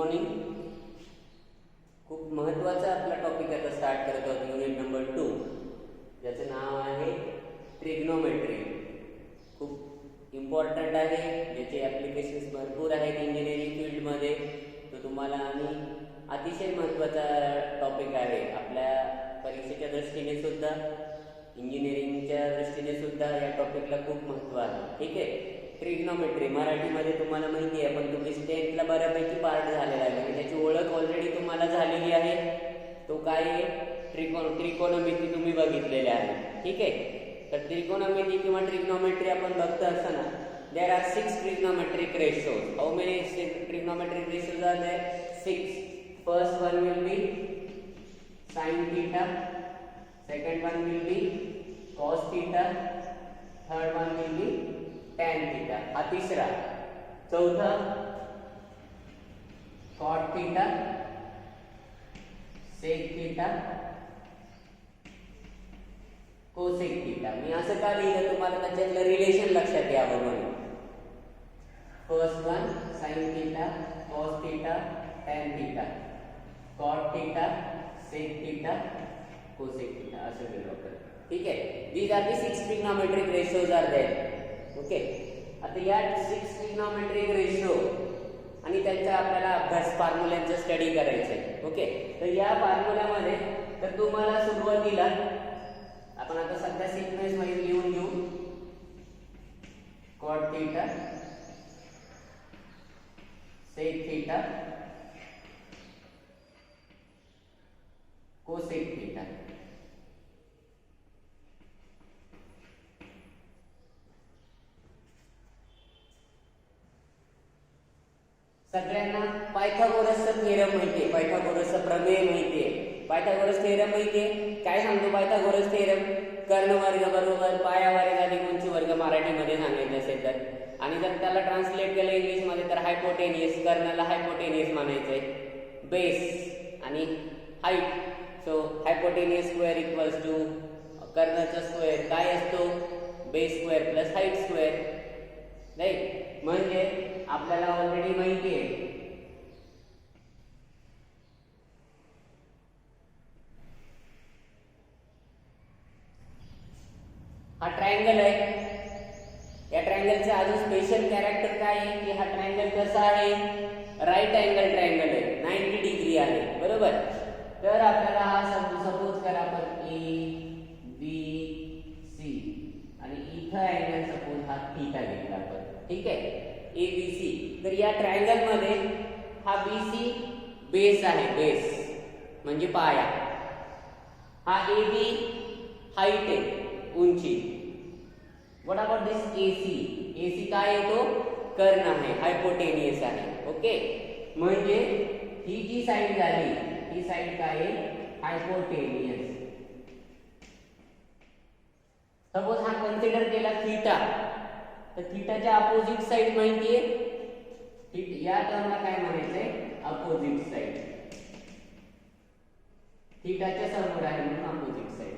Morning. खूप महत्त्वाचा आपला टॉपिक आता स्टार्ट करत आहोत, युनिट नंबर 2, ज्याचं नाव आहे ट्रिग्नोमेट्री. खूप इम्पॉर्टंट आहे, ज्याचे ॲप्लिकेशन्स भरपूर आहेत इंजिनिअरिंग फील्डमध्ये. तो तुम्हाला आणि अतिशय महत्त्वाचा टॉपिक आहे आपल्या परीक्षेच्या दृष्टीने सुद्धा, इंजिनिअरिंगच्या दृष्टीने सुद्धा या टॉपिकला खूप महत्त्व आहे. ठीक आहे. ट्रिग्नोमेट्री मराठीमध्ये तुम्हाला माहिती आहे, पण तुम्ही 10thला बऱ्यापैकी पार्ट झालेला आहे, म्हणजे त्याची ओळख ऑलरेडी तुम्हाला झालेली आहे. तो काय आहे? त्रिकोणमिती तुम्ही बघितलेले आहे. ठीक आहे. तर त्रिकोणमिती किंवा ट्रिग्नोमेट्री आपण बघतो असताना there are 6 trigonometric ratios. How many trigonometric ratios are there? 6. First one will be sin theta, second one will be cos theta, third one will be tan theta. हा तिसरा. चौथा cot theta, sec theta, cosec theta. मी असं का लिहिलं तुम्हाला त्याच्यातलं relation लक्षात यावं म्हणून. First one sin theta, cos theta, tan theta, cot theta, sec theta, cosec theta असं केलं आपण. ठीक आहे. these are the 6 trigonometric ratios are there. Okay. आता या 6 trigonometric रेशो आणि त्यांचा आपल्याला अभ्यास फॉर्म्युल्यांचा स्टडी करायचा आहे. ओके. तर या फॉर्म्युल्यामध्ये तर तुम्हाला सुरुवातीला आपण आता सध्या सिक्वेन्स मध्ये लिहून घेऊ. cot theta, sec theta, cosec theta. सगळ्यांना पायथागोरसचा थेरम माहिती आहे, पायथागोरसचा प्रमेय माहिती आहे, पायथागोरस थेरम माहिती आहे. काय सांगतो पायथागोरस थेरम? कर्ण वर्ग बरोबर पाया वर्ग अधिक उंची वर्ग मराठीमध्ये सांगायचं असेल तर, आणि जर त्याला ट्रान्सलेट केलं इंग्लिश मध्ये तर हायपोटेनियस, कर्णाला हायपोटेनियस म्हणायचंय. बेस आणि height. So hypotenuse square equals to कर्णाचा स्क्वेअर काय असतो? Base square plus height square. Right. म्हणजे आपल्याला ऑलरेडी माहिती आहे हा ट्रायंगल आहे. या ट्रायंगलचे अजून स्पेशल कॅरेक्टर काय आहे की हा ट्रायंगल कसा आहे? राईट अँगल ट्रायंगल आहे, 90 डिग्री आहे. बरोबर. तर आपल्याला हा सपोज करा आपण ABC आणि इथं अँगल सपोज हा थीटा घेतला आपण. ठीक आहे. ABC. तर या ट्रायंगल मध्ये हा BC बेस आहे, बेस म्हणजे पाया. हा AB हाईट आहे, उंची. What about this AC? AC काय येतो? कर्ण आहे, हायपोटेनियस आहे. ओके. म्हणजे ही जी साइड झाली, ही साइड काय आहे? हायपोटेनियस. सपोज हा कन्सिडर केला थीटा, तर थीटाच्या अपोजिट साइड माहिती आहे, या टर्मला काय म्हणायचंय? Opposite side. थीटाच्या समोर आहे म्हणून अपोजिट साइड.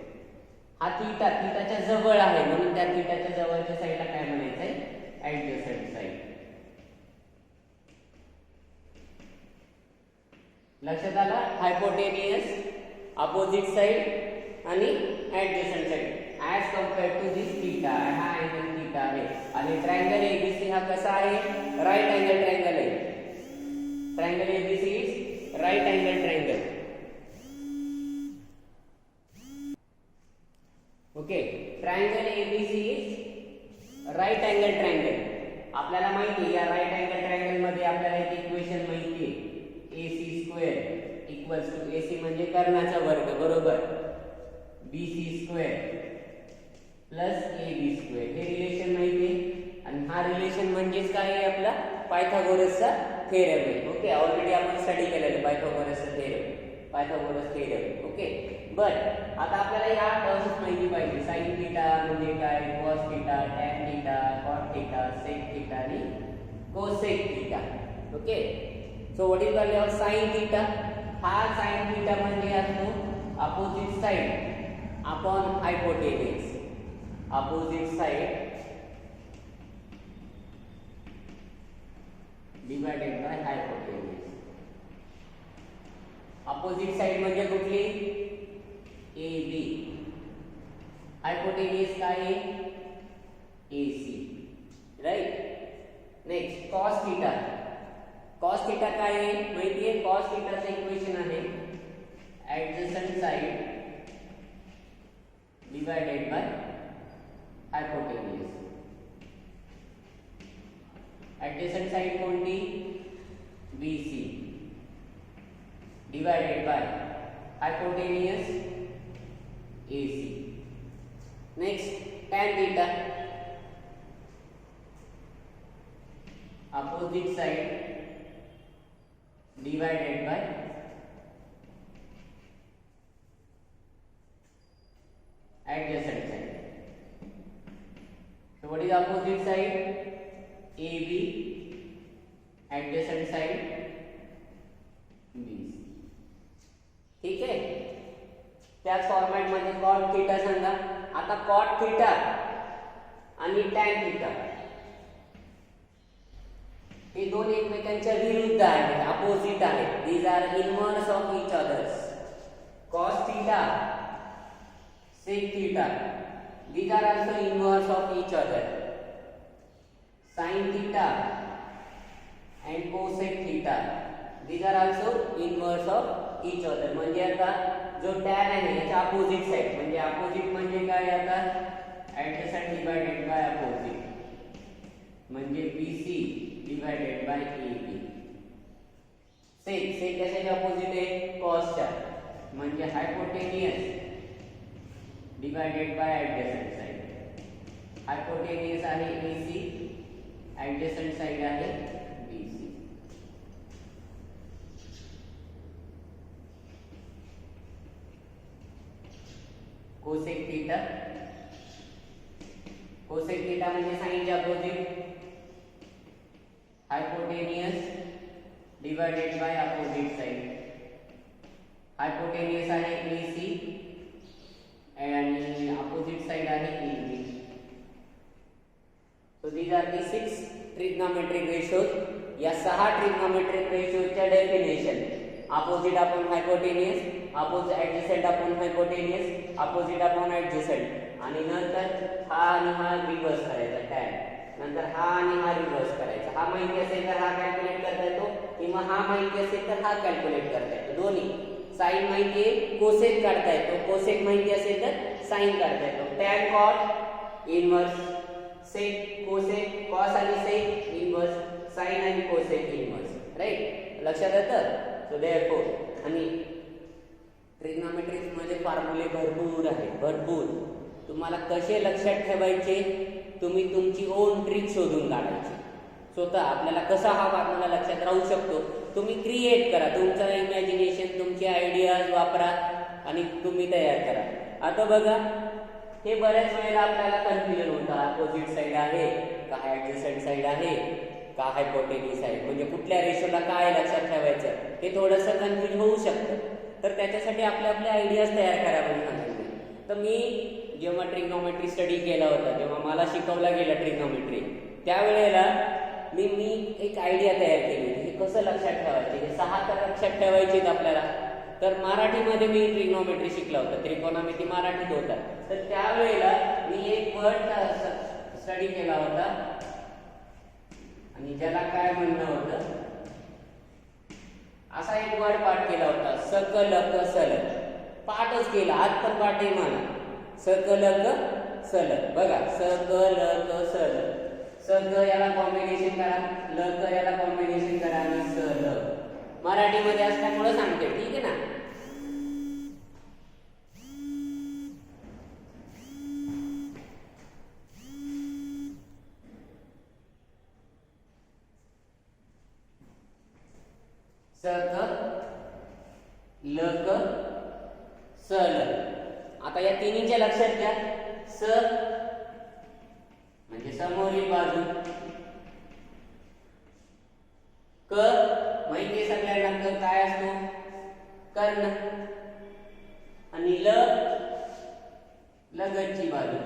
हा थीटा थीटाच्या जवळ आहे म्हणून त्या थीटाच्या जवळच्या साइडला काय म्हणायचंय? Adjacent side. लक्षात आला? हायपोटेनियस, अपोजिट साइड आणि adjacent side as compared to this theta. हा अँगल थीटा आहे. आणि ट्रायंगल एबीसी हा कसा आहे? राईट अँगल ट्रायंगल आहे. Triangle ABC is right angle triangle. Okay. Triangle ABC is right angle triangle. आपल्याला माहिती आहे या राईट अँगल ट्रायंगल मध्ये आपल्याला एक इक्वेशन माहिती आहे, AC square equals to AC म्हणजे कर्णाचा वर्ग बरोबर BC square plus AB square. हे रिलेशन माहिती आहे. आणि हा रिलेशन म्हणजेच काय आहे? आपला पायथागोरसचा थेरम आहे. ओके. ऑलरेडी आपण स्टडी केलेलं पायथागोरसचा theorem, Pythagoras theorem. Okay. But आता आपल्याला या टर्म्स माहिती पाहिजे. sin थीटा म्हणजे काय? cos theta, tan theta, cot theta, sec theta आणि cosec theta. Okay. So what is value of sin theta? हा sin थीटा म्हणजे असतो opposite side upon hypotenuse. Opposite side divided by hypotenuse. Opposite side म्हणजे कुठली? A B. Hypotenuse काय आहे? A C. Right. Next cos theta. Cos theta काय आहे माहिती आहे? कॉस थीटाचं इक्वेशन आहे adjacent side divided by hypotenuse. Adjacent side कोणती? B C divided by hypotenuse A C. Next tan theta. Opposite side divided by adjacent side. So what is opposite side? AB, adjacent side BC. ठीक आहे. त्याच format मध्ये cot theta सांगा. आता cot theta आणि tan theta हे दोन एकमेकांच्या विरुद्ध आहेत, अपोजिट आहेत. These are inverse of each others. cos theta, sec theta, these are also inverse of each other. Sin theta and cosec theta, these are also inverse of each other. म्हणजे आता जो tan आहे याच्या opposite side, म्हणजे opposite म्हणजे काय? आता adjacent divided by opposite, म्हणजे BC divided by AB. sec कशाच्या अपोजिट आहे? cos च्या, म्हणजे hypotenuse divided by adjacent side. Hypotenuse आहे AC, adjacent साइड आहे BC. Cosec theta. Cosec theta म्हणजे साइनचे opposite, hypotenuse divided by opposite side. Hypotenuse आहे AC आणि अपोजिट साइड आहे AB. So these are the 6 trigonometric ratios. या 6 trigonometric रेशोजच्या definition: opposite upon hypotenuse, opposite adjacent upon hypotenuse, opposite upon adjacent, आणि नंतर हा आणि हा रिव्हर्स करायचा tan, नंतर हा आणि हा रिव्हर्स करायचा. हा माहिती असेल तर हा कॅल्क्युलेट करता येतो, किंवा हा माहिती असेल तर हा कॅल्क्युलेट करता येतो. दोन्ही. साइन माहिती आहे, कोसेक काढता येतो. कोसेक माहिती असेल तर साइन काढता येतो. tan cot inverse, sec cosec, cos आणि सेक इन्व्हर्स, साइन आणि कोसेक इन्व्हर्स. राईट. लक्षात येतं? सो देअरफॉर आणि ट्रिग्नोमेट्रिक्स मध्ये फॉर्म्युले भरपूर आहेत, भरपूर. तुम्हाला कसे लक्षात ठेवायचे, तुम्ही तुमची ओन ट्रिक शोधून काढायची स्वतः. आपल्याला कसा हा फॉर्म्युला लक्षात राहू शकतो तुम्ही क्रिएट करा. तुमचं इमॅजिनेशन, तुमचे आयडियाज वापरा आणि तुम्ही तयार करा. आता बघा, हे बऱ्याच वेळेला आपल्याला कन्फ्युजन होतं. अपोजिट साइड आहे का ऍडजसेंट साइड आहे का हायपोटेनियस आहे, म्हणजे कुठल्या रेशोला काय लक्षात ठेवायचं, हे थोडंसं कन्फ्युज होऊ शकतं. तर त्याच्यासाठी आपले आयडियाज तयार करा म्हणून सांगितले. तर मी जेव्हा ट्रिग्नोमेट्री स्टडी केला होता, जेव्हा मला शिकवलं गेलं ट्रिग्नोमेट्री, त्यावेळेला मी एक आयडिया तयार केली होती. हे कसं लक्षात ठेवायचे, हे 6 तर लक्षात ठेवायचे आपल्याला. तर मराठीमध्ये मी ट्रिग्नोमेट्री शिकला होता, त्रिकोणमिती मराठीत होता. तर त्यावेळेला मी एक वर्ड स्टडी केला होता आणि ज्याला काय म्हणणं होतं, असा एक वर्ड पाठ केला होता, सकलक सलग. पाठच केला, आज पण पाठ आहे मला. सकलक सलग. बघा, सकलक सलग. सग याला कॉम्बिनेशन करा, लक याला कॉम्बिनेशन करा आणि सलग. मराठीमध्ये असल्यामुळे सांगते, ठीक आहे ना. सग लक सलग. आता या तिन्हीच्या लक्षात घ्या. स म्हणजे समोरील बाजू, क माहिती आहे सगळ्यांना, क काय असतो? कर्ण. आणि ल लगतची बाजू,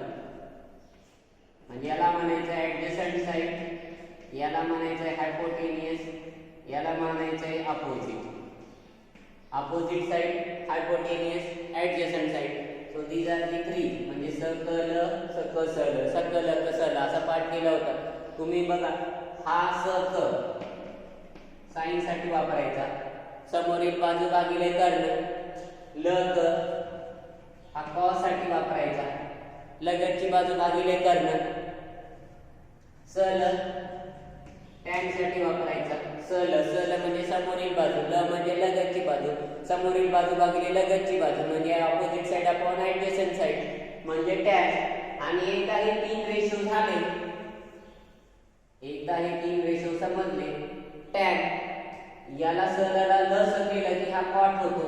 म्हणजे याला म्हणायचं ऍडजसंट साइड, याला म्हणायचं हायपोटेनियस, याला म्हणायचं opposite. opposite side, hypotenuse, adjacent side. So these are the three. म्हणजे सकल, सकसल, सकल, कसल असा पाठ केला होता तुम्ही बघा. हा सक साइन साठी वापरायचा, समोरील बाजू भागिले कर्ण. लग हा कॉस साठी वापरायचा, लगतची बाजू भागिले कर्ण. सल टॅन साठी वापरायचा, सल, सल म्हणजे समोरील बाजू, ल म्हणजे लगतची बाजू, समोरील बाजू भागिले लगतची बाजू म्हणजे opposite side upon adjacent side म्हणजे टॅन. आणि एकदा हे तीन रेशो झाले, एकदा हे तीन रेशो समजले, टॅन याला सलला ल स केलं की हा कॉट होतो,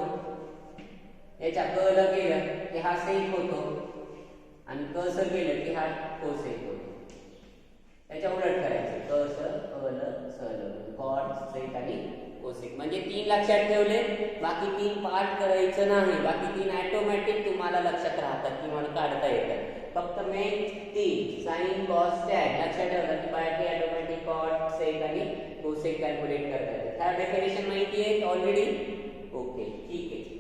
याच्या क ल केलं की हा सेक होतो, आणि क स केलं की हा कोसेक होतो. त्याच्या उलट करायचं, क स क ल स ल, कॉट, सेक आणि कोसेक. म्हणजे तीन लक्षात ठेवले, बाकी तीन पाठ करायचं नाही, बाकी तीन ऑटोमॅटिक तुम्हाला लक्षात राहतात किंवा काढता येतात. फक्त मेन तीन साइन कॉस टॅन लक्षात ठेवला की बाकी ऑटोमॅटिक कॉट, सेक आणि कोसेक कॅल्क्युलेट करता येतात. ह्या डेफिनेशन माहिती आहे ऑलरेडी? ओके, ठीक आहे.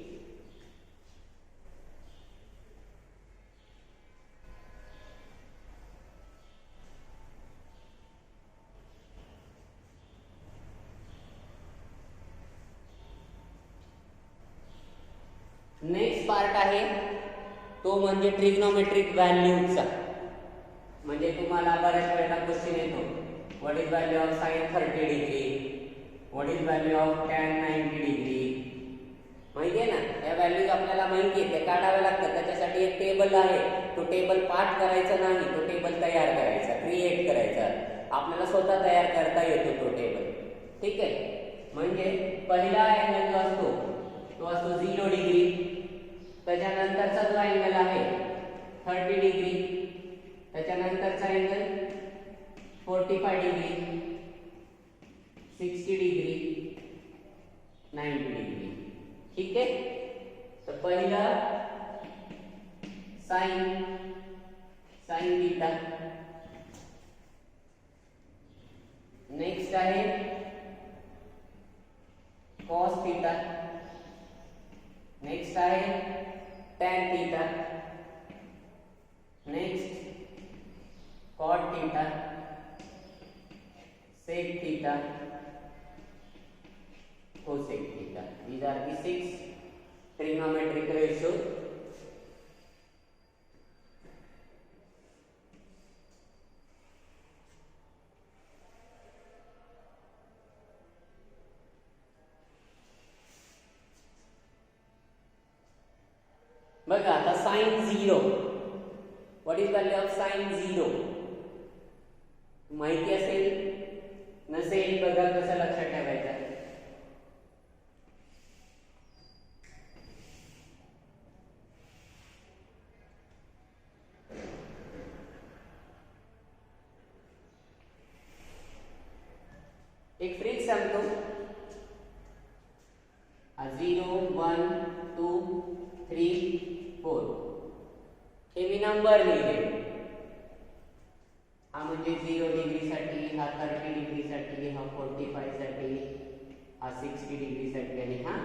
नेक्स्ट पार्ट आहे तो म्हणजे ट्रिग्नोमेट्रिक व्हॅल्यूजचा. म्हणजे तुम्हाला बऱ्याच वेळेला क्वेश्चन येतो, what is value of sine 30 degree, what is value of tan 90 degree. माहिती आहे ना, या व्हॅल्यूज आपल्याला माहिती आहे, ते काढाव्या लागतात. त्याच्यासाठी एक टेबल आहे, तो टेबल पाठ करायचा नाही, तो टेबल तयार करायचा, क्रिएट करायचा. आपल्याला स्वतः तयार करता येतो तो टेबल. ठीक आहे. म्हणजे पहिला अँगल जो असतो तो असतो 0 डिग्री, त्याच्यानंतरचा जो अँगल आहे 30 डिग्री, त्याच्यानंतरचा अँगल 45 डिग्री, 60 डिग्री, 90 डिग्री. ठीक आहे. तर पहिला साइन, साइन थीटा. नेक्स्ट आहे कॉस थीटा. नेक्स्ट आहे tan theta. Next cot theta, sec theta, cosec theta. These are the 6 trigonometric ratios. बघा आता sine 0. What is value of sine 0? माहिती असेल नसेल बघा कसं लक्षात ठेवायचं. एक फ्रीज सांगतो, 0 1 2 3 4 हे मी नंबर लिहिले. हा म्हणजे 0 डिग्री साठी, हा 30 डिग्री साठी, हा 45 साठी, हा 60 डिग्री साठी आणि हा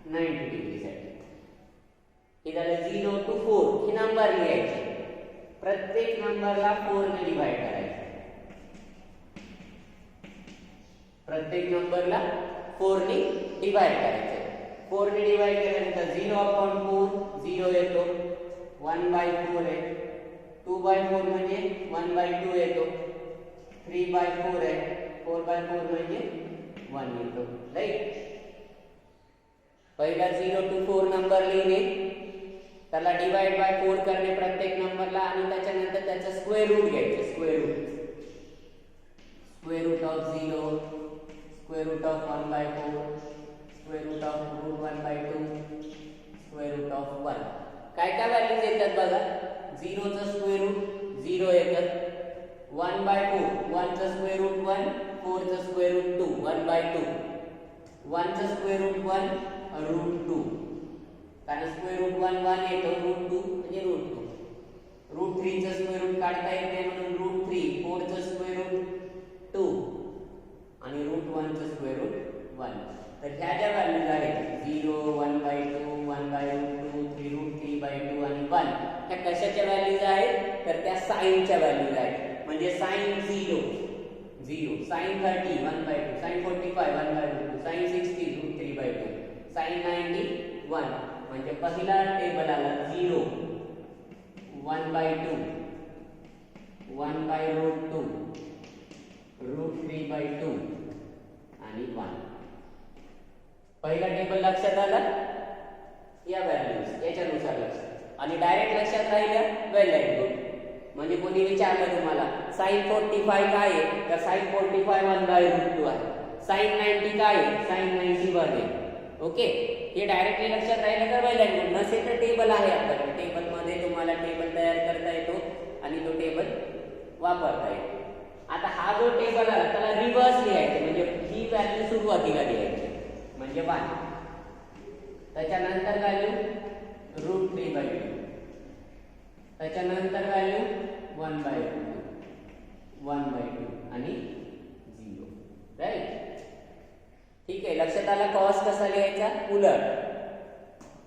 90 डिग्री साठी. हे झालं 0 to 4. हे नंबर लिहायचे, प्रत्येक नंबरला 4 ने डिवाइड करायचं. प्रत्येक नंबरला 4 ने डिवाइड करायचं. 4 ने डिवाइड केल्यानंतर 0/4 0 येतो, 1/4 आहे, 2/4 म्हणजे 1/2 येतो, 3/4 आहे, 4/4 म्हणजे 1 येतो. राईट. पहिला 0 to 4 नंबर लिहिणे, त्याला डिवाइड बाय 4 करणे प्रत्येक नंबरला, आणि त्याच्यानंतर त्याचा स्क्वेअर रूट घ्यायचं. Square root of 0, square root of 1/4, square root of √1/2, square root of 1. काय काय व्हॅल्यूज येतात बघा. 0 चा स्क्वेअर रूट 0 येतं, 1/4 1 चा स्क्वेअर रूट 1, 4 चा स्क्वेअर रूट 2 1/2, 1 चा स्क्वेअर रूट 1 √2, कारण स्क्वेअर रूट 1 1 येतो, √2 म्हणजे √2. √3 चा स्क्वेअर रूट काढता येत नाही म्हणून √3, 4 चा स्क्वेअर रूट 2 आणि √1 चा स्क्वेअर रूट 1. तर ह्या ज्या व्हॅल्यूज आहेत 0 साईनच्या व्हॅल्यूज आहेत. म्हणजे sine 0 0, sine 30 1/2, sine 45 1/2, sine 60 √3/2, sine 90 1. म्हणजे पहिला टेबल आला 0 1/2 1/√2 √3/2 आणि 1. पहिला टेबल लक्षात आला, या व्हॅल्यूज याच्यानुसार लक्षात. आणि डायरेक्ट लक्षात राहिलं वेल अँड गुड. म्हणजे कोणी विचारलं तुम्हाला साइन 45 काय आहे, तर साइन 45 1/√2 आहे. साइन 90 काय आहे, साइन 90 1 आहे. ओके, हे डायरेक्टली लक्षात राहिलं तर वेल अँड गुड. नसेल तर टेबल आहे आपल्याकडे, टेबलमध्ये तुम्हाला टेबल तयार करता येतो आणि तो टेबल वापरता येतो. आता हा जो टेबल आला त्याला रिव्हर्स लिहायचं, म्हणजे ही व्हॅल्यू सुरुवातीला लिहायची म्हणजे 1, त्याच्यानंतर व्हॅल्यू √3/2, त्याच्यानंतर व्हॅल्यू 1/2 1/2 आणि 0. राईट, ठीक आहे. लक्षात आला कॉस कसा लिहायचा, उलट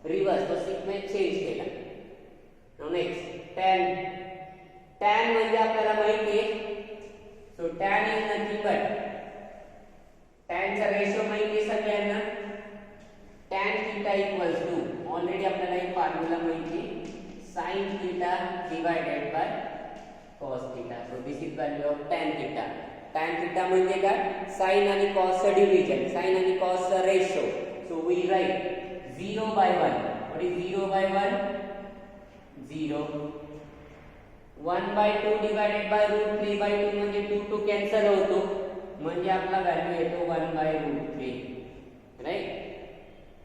रिव्हर्स, तो सिक्वेन्स चेंज केला. नेक्स्ट tan म्हणजे आपल्याला माहिती आहे. So tan is nothing but, tan चा रेशो माहिती आहे सगळ्यांना. tan theta equals to, already आपल्याला एक फॉर्म्युला माहिती आहे, sin theta divided by cos theta. So this is value of tan theta. tan theta म्हणजे काय, sin आणि cos चा डिव्हिजन, sin आणि cos चा ratio. So we write 0/1. What is 0/1, 0. 1/2 divided by √3/2 म्हणजे 2 2 कॅन्सल होतो, म्हणजे आपला व्हॅल्यू येतो 1/√3. राइट.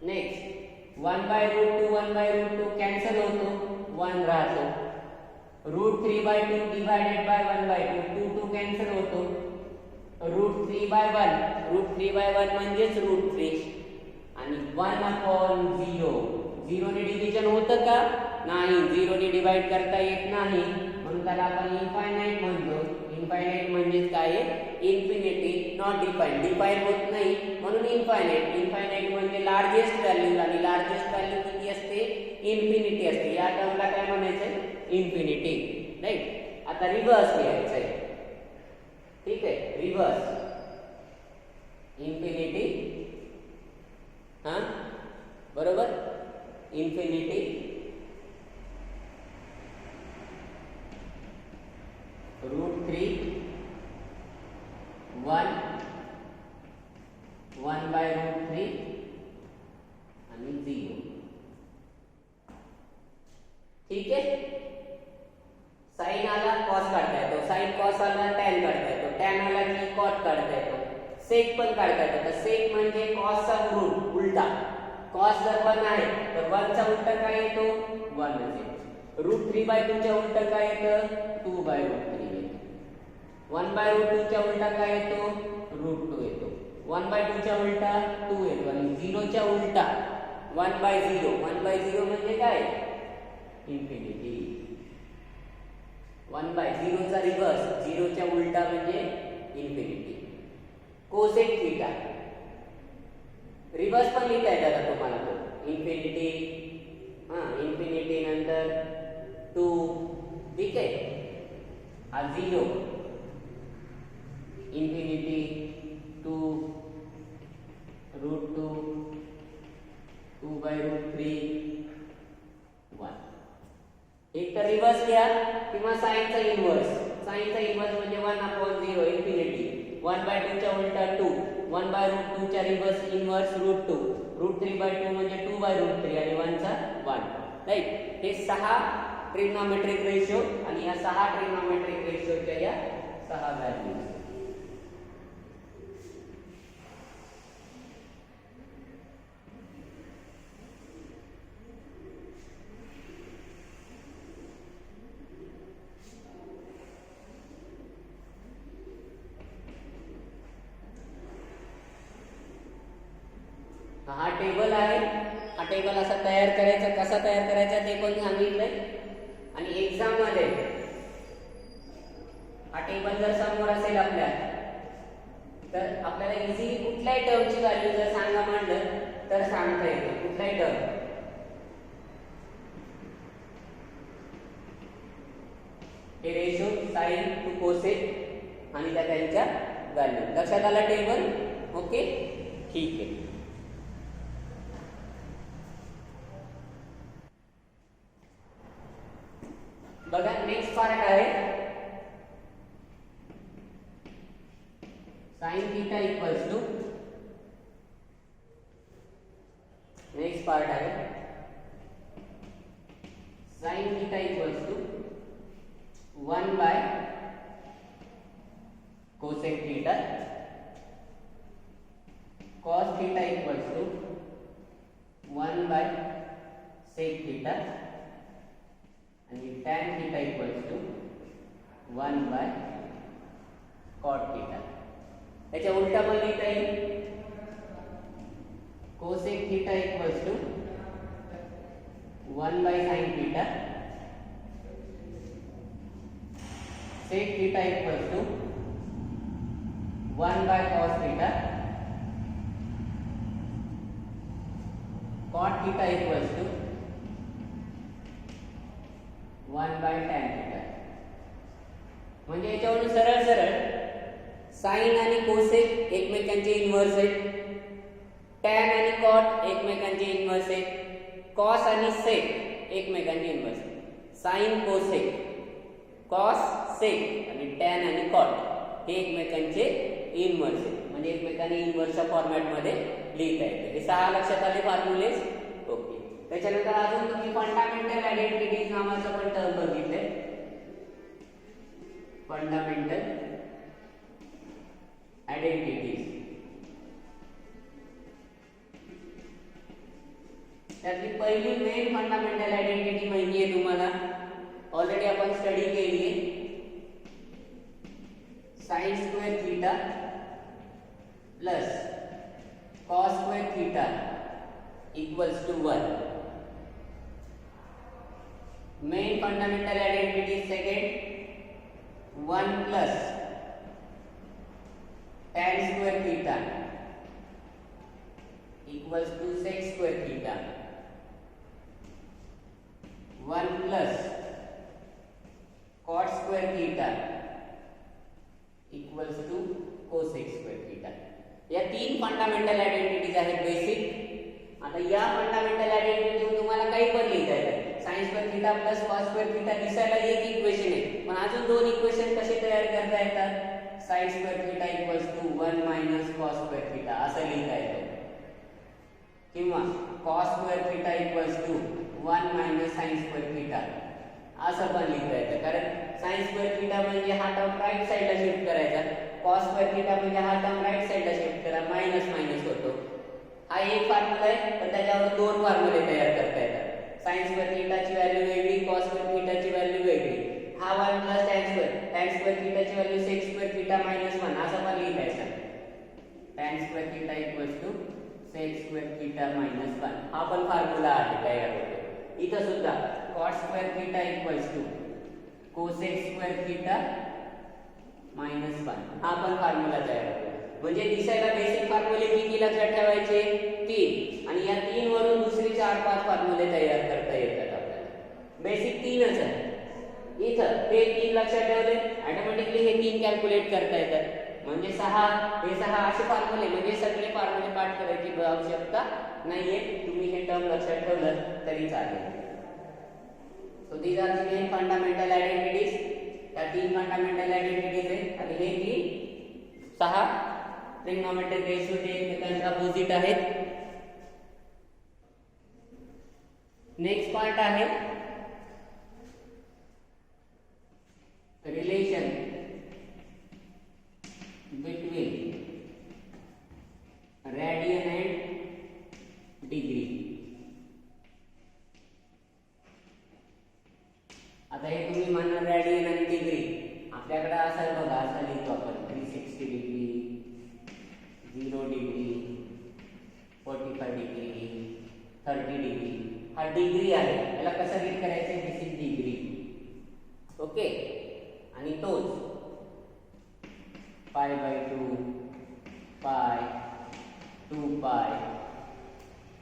नेक्स्ट 1/√2 1/√2 कॅन्सल होतो, 1 राहतो. √3/2 डिवाइडेड बाय 1/2, 2 2 कॅन्सल होतो, √3/1, √3/1 म्हणजेच √3 आणि 1/0. 0 ने डिव्हिजन होतं का, नाही. 0 ने डिवाइड करता येत नाही, म्हणून त्याला आपण इनफायनाइट म्हणतो. इनफायनाइट म्हणजे काय आहे, इन्फिनिटी, नॉट डिफाइन्ड. डिफाइन होत नाही म्हणून इनफायनाइट. इनफायनाइट म्हणजे लार्जेस्ट व्हॅल्यू, आणि लार्जेस्ट व्हॅल्यू किती असते, इन्फिनिटी असते. या टर्मला काय म्हणायचंय, इन्फिनिटी. राईट. आता रिव्हर्स लिहायचंय, ठीक आहे. रिव्हर्स इन्फिनिटी, हा बरोबर, इन्फिनिटी √3 1 1/√3 आणि 0. ठीक आहे. साइन आला कॉस काढता येतो, साइन कॉस आला टॅन काढता येतो, टॅन आला की कॉट काढता येतो, सेक पण काढता येतो. तर सेक म्हणजे कॉसचा उलटा. कॉस जर 1 आहे तर 1 चा उलटा काय येतो, 1 येतो. √3/2 च्या उलटा काय येतं, 2/√3 येतो. 1/√2 च्या उलटा काय येतो, √2 येतो. 1/2 च्या उलटा 2 येतो आणि 0 च्या उलटा 1/0. 1/0 म्हणजे काय, इन्फिनिटी. 1/0 चा रिव्हर्स, 0 च्या उलटा म्हणजे इन्फिनिटी. कोसेक थीटा रिव्हर्स पण लिहिता येतात आता तुम्हाला तो. इन्फिनिटी, इन्फिनिटी नंतर 2, ठीक आहे. हा 0, इन्फिनिटी 2 √2 2/√3 1. एक तर रिव्हर्स लिहा किंवा साइनचा इन्व्हर्स. साइनचा इन्व्हर्स म्हणजे 1/0 इन्फिनिटी. 1/2 च्या उलटा 2, 1/√2 च्या रिव्हर्स इन्व्हर्स √2, √3/2 म्हणजे 2/√3 आणि 1 चा 1. राईट. हे 6 ट्रिग्नोमेट्रिक रेशो आणि या 6 ट्रिग्नोमेट्रिक रेशोच्या या 6 व्हॅल्यूज. हा टेबल आहे. हा टेबल असा तयार करायचा, कसा तयार करायचा ते पण सांगितलंय. आणि एक्झाम मध्ये हा टेबल जर समोर असेल आपल्या, तर आपल्याला इझिली कुठल्याही टर्मची व्हॅल्यू जर सांगा म्हणलं तर सांगता येते. कुठलाही टर्म हे रेशो साइन टू कोसेक आणि त्या त्यांच्या व्हॅल्यू. लक्षात आला टेबल? ओके, ठीक आहे. बघा नेक्स्ट पार्ट आहे sine theta equals to, next part आहे sine theta equals to 1 by cosec theta, cos theta equals to 1 by sec theta आणि tan theta equals to 1 by cot theta. याच्या उलटा पण लिहिता येईल cosec theta equals to 1 by sin theta, sec theta equals to 1 by cos theta, cot theta equals to 1 by tan theta. म्हणजे याच्यावरून सरळ सरळ साइन आणि कोसेक एकमेकांचे इन्व्हर्स आहेत, टॅन आणि कॉट एकमेकांचे इन्व्हर्स आहेत, कॉस आणि सेक एकमेकांचे इन्व्हर्स आहेत. साइन कोसेक, कॉस सेक आणि टॅन आणि कॉट हे एकमेकांचे इन्व्हर्स आहेत, म्हणजे एकमेकांनी इन्व्हर्सच्या फॉर्मॅटमध्ये लिहिता येते. हे 6 लक्षात आले फॉर्म्युलेज. ओके, त्याच्यानंतर अजून तुम्ही फंडामेंटल आयडेंटिटीज नावाचं पण टर्म बघितले. फंडामेंटल आयडेंटिटीज, त्यातली पहिली मेन फंडामेंटल आयडेंटिटी माहिती आहे तुम्हाला, ऑलरेडी आपण स्टडी केली आहे. Sine square theta plus cos square theta equals to 1. Main fundamental identity second, 1 plus tan square theta equals to sec square theta, 1 plus cot square theta equals to cosec square theta. या 3 fundamental identities आहेत basic. आता या fundamental identity तुम्हाला काही पण लिहिता येतात. sin square theta plus cos square theta दिसायला एक इक्वेशन आहे, पण अजून 2 इक्वेशन कसे तयार करता येतात? sin square theta equals to 1 minus cos square theta असं लिहिता येतं, किंवा cos square theta equals to 1 minus sin square theta असं पण लिहिता येतं. कारण sin square theta म्हणजे हा टर्म राईट साइडला शिफ्ट करायचा, cos square theta म्हणजे हा टर्म राईट साइडला शिफ्ट करा, मायनस मायनस होतो. हा एक फॉर्म्युला आहे, पण त्याच्यावर 2 फॉर्म्युले तयार करता येतात. sin square theta ची व्हॅल्यू वेगळी, cos square theta ची व्हॅल्यू वेगळी. हा 1 plus tan square theta ची value sec square theta minus 1 असं पण लिहायचं. tan square theta equals to sec square theta minus 1 हा पण फॉर्म्युला आहे तयार होतो. इथं सुद्धा cot square theta equals to cosec square theta minus 1 हा पण फॉर्म्युला तयार होतो. म्हणजे दिसायला बेसिक फॉर्म्युले किती लक्षात ठेवायचे? 3. आणि या 3 वरून दुसरी 4-5 फॉर्म्युले तयार करता येतात आपल्याला. बेसिक 3च आहे. इथं हे 3 लक्षात ठेवले, ऑटोमॅटिकली हे 3 कॅल्क्युलेट करता येतात. म्हणजे 6 हे 6 असे फॉर्म्युले, म्हणजे सगळे फॉर्म्युले पाठ करायची आवश्यकता नाहीये. तुम्ही हे टर्म लक्षात ठेवलं तरी चालेल. So these are the main fundamental identities. त्या 3 फंडामेंटल आयडेंटिटीज आहेत आणि हे 6 ट्रिग्नोमेट्रिक रेशो जे एकमेकांच्या अपोजिट आहेत. नेक्स्ट पार्ट आहे relation between radian end degree. आता हे तुम्ही म्हणणार रेडियन आणि डिग्री आपल्याकडे असं बघा, असं लिहितो आपण 360 डिग्री, 0 डिग्री, 45 डिग्री, 30 डिग्री. हा डिग्री आहे, याला कसं रीड करायचं? दिस इज डिग्री. ओके, आणि तोच π/2 पाय 2 पाय.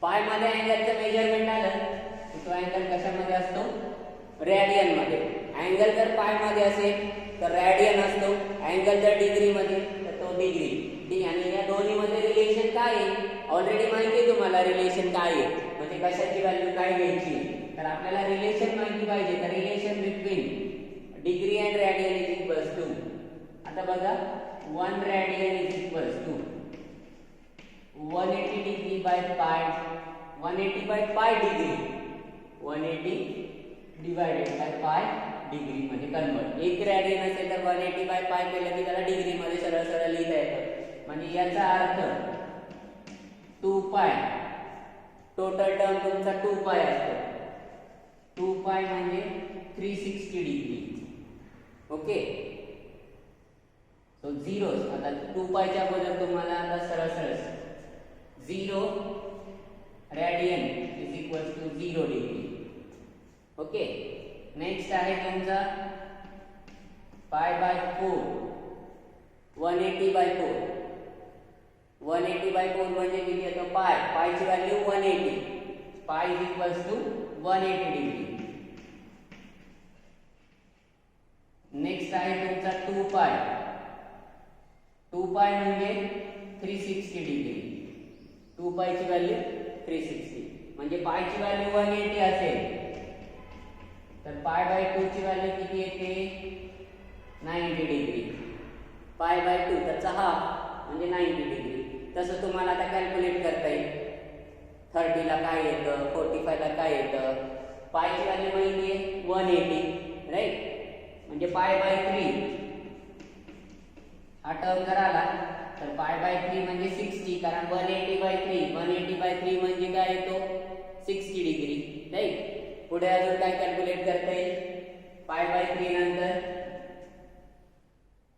पाय मध्ये अँगलचं मेजरमेंट आलं की तो अँगल कशामध्ये असतो? रेडियन मध्ये. अँगल जर पाय मध्ये असेल तर रॅडियन असतो, अँगल जर डिग्री मध्ये तर तो डिग्री. ठीक. आणि या दोन्ही मध्ये रिलेशन काय आहे ऑलरेडी माहिती आहे तुम्हाला. रिलेशन काय आहे म्हणजे कशाची व्हॅल्यू काय घ्यायची. तर आपल्याला रिलेशन माहिती पाहिजे. तर relation between degree and radian is equals to, आता बघा 1 radian is equals to 180 degree by pi, 180 by pi degree, 180 divided by pi degree मध्ये कन्वर्ट. 1 radian असेल तर 180 by pi केलं की त्याला डिग्री मध्ये सरळ सरळ लिहिता येतं. म्हणजे याचा अर्थ 2 pi, टोटल टर्म तुमचा 2 pi असतो. 2 pi म्हणजे 360 डिग्री. ओके. So zeros. आता 2 पायच्या बद्दल तुम्हाला आता सरळ सरळ 0 radian is equals to 0 degree. Okay. Next आहे तुमचा पाय बाय 4, 180 बाय 4. 180 बाय 4 म्हणजे किती येतो पाय. पायची value 180. Pi is equals to 180 degree. Next आहे तुमचा 2 पाय. 2 पाय म्हणजे 360 डिग्री. 2 पायची व्हॅल्यू 360 म्हणजे पायची व्हॅल्यू 180 असेल तर पाय बाय 2 ची व्हॅल्यू किती येते 90 डिग्री. पाय बाय 2 त्याचा हाफ म्हणजे 90 डिग्री. तसं तुम्हाला आता कॅल्क्युलेट करता येईल. 30 ला काय येतं, 45 ला काय येतं. पायची व्हॅल्यू माहिती आहे 180 राईट. म्हणजे पाय बाय 3 हा टर्म जर आला तर पाय बाय 3 म्हणजे 60. कारण 180 बाय 3, 180 बाय 3 म्हणजे काय येतो 60 डिग्री राईट. पुढे अजून काय कॅल्क्युलेट करता येईल. पाय बाय 3 नंतर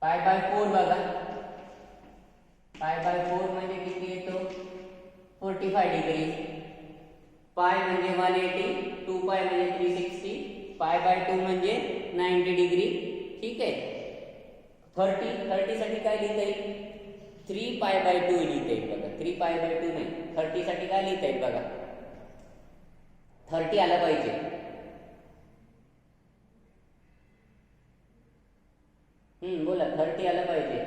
पाय बाय 4 बघा. पाय बाय 4 म्हणजे किती येतो 45 डिग्री. पाय म्हणजे 180, 2 पाय म्हणजे 360, पाय बाय 2 म्हणजे 90 डिग्री. ठीक आहे. 30 साठी काय लिहिता येईल 3 पाय बाय 2 लिहिता येईल बघा. 3 पाय बाय 2 नाही, 30 साठी काय लिहिता येईल बघा. 30 आला पाहिजे. बोला 30 आला पाहिजे.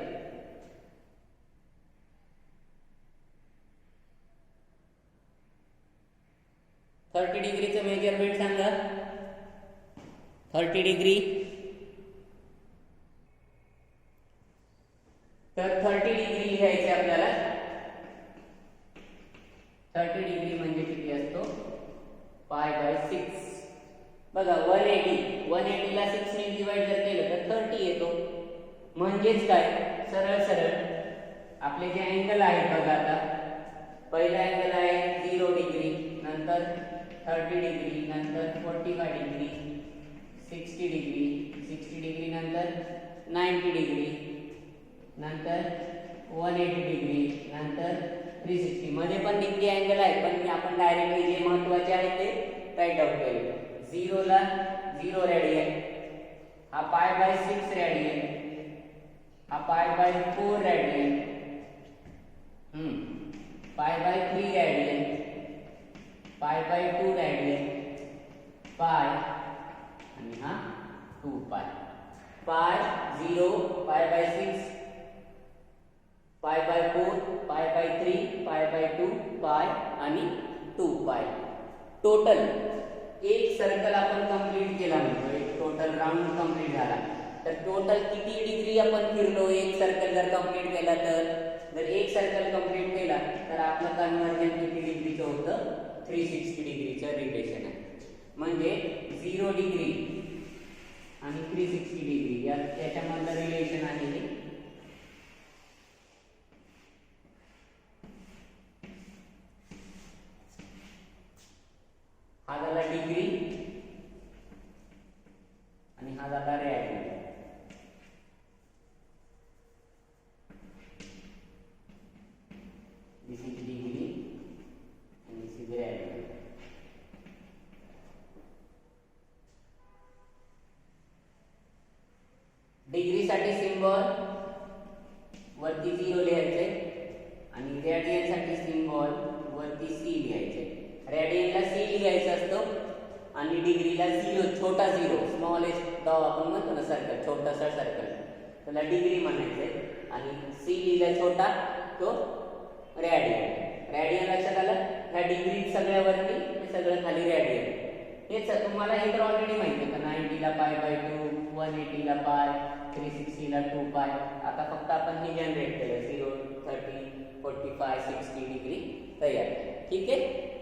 थर्टी डिग्रीचं मेजरमेंट सांगा. 30 डिग्री तर 30 डिग्री लिहायचे आपल्याला. 30 डिग्री म्हणजे किती असतो पाय बाय 6. बघा 180 ला 6 ने डिवाइड जर केलं तर 30 येतो. म्हणजेच काय सरळ सरळ आपले जे अँगल आहेत बघा. आता पहिला अँगल आहे 0 डिग्री, नंतर 30 डिग्री, नंतर 45 डिग्री, 60 डिग्री, 60 डिग्री नंतर 90 डिग्री, नंतर 180 डिग्री, नंतर 360. मध्ये पण डिग्री अँगल आहे पण आपण डायरेक्टली जे महत्त्वाचे आहे ते राईट आउट करू. 0 ला 0 रॅडियन, हा पाय बाय 6 रॅडियन, हा pi by 4 radian, pi by 3 radian, pi by 2 radian, पाय आणि हा 2 पाय. पाय 0, pi by 6, pi by 4, pi by 3, pi by 2, पाय आणि 2 पाय. टोटल एक सर्कल आपण कंप्लीट केला म्हणजे एक टोटल राउंड कंप्लीट झाला. तर टोटल किती डिग्री आपण फिरलो एक सर्कल जर कंप्लीट केला तर. जर एक सर्कल कंप्लीट केला तर आपलं कन्वर्जन किती डिग्रीचं होतं 360 डिग्रीचं रिलेशन आहे. म्हणजे 0 डिग्री आणि 360 डिग्री याच्यामधलं रिलेशन आहे हे. हा झाला डिग्री आणि हा झाला radian. This is degree and this is radian. Degree साठी सिंबल वरती 0 लिहायचे आणि रॅडियन साठी सिंबल वरती c लिहायचे. रॅडियनला c लिहायचं असतं आणि डिग्रीला 0 छोटा 0 स्मॉलेस्ट आपण म्हणतो ना सर्कल, छोटासा सर्कल, त्याला डिग्री म्हणायचंय. आणि सी लिहिला छोटा तो रॅडियन. रॅडियन लक्षात आलं, ह्या डिग्री सगळ्यावरती हे सगळं खाली रॅडियन. हेच तुम्हाला हे तर ऑलरेडी माहिती आहे का, 90ला π/2, 180ला पाय, 360ला 2π. आता फक्त आपण हे जनरेट केलं 0, 30, 45, 60 डिग्री तयार. ठीक आहे.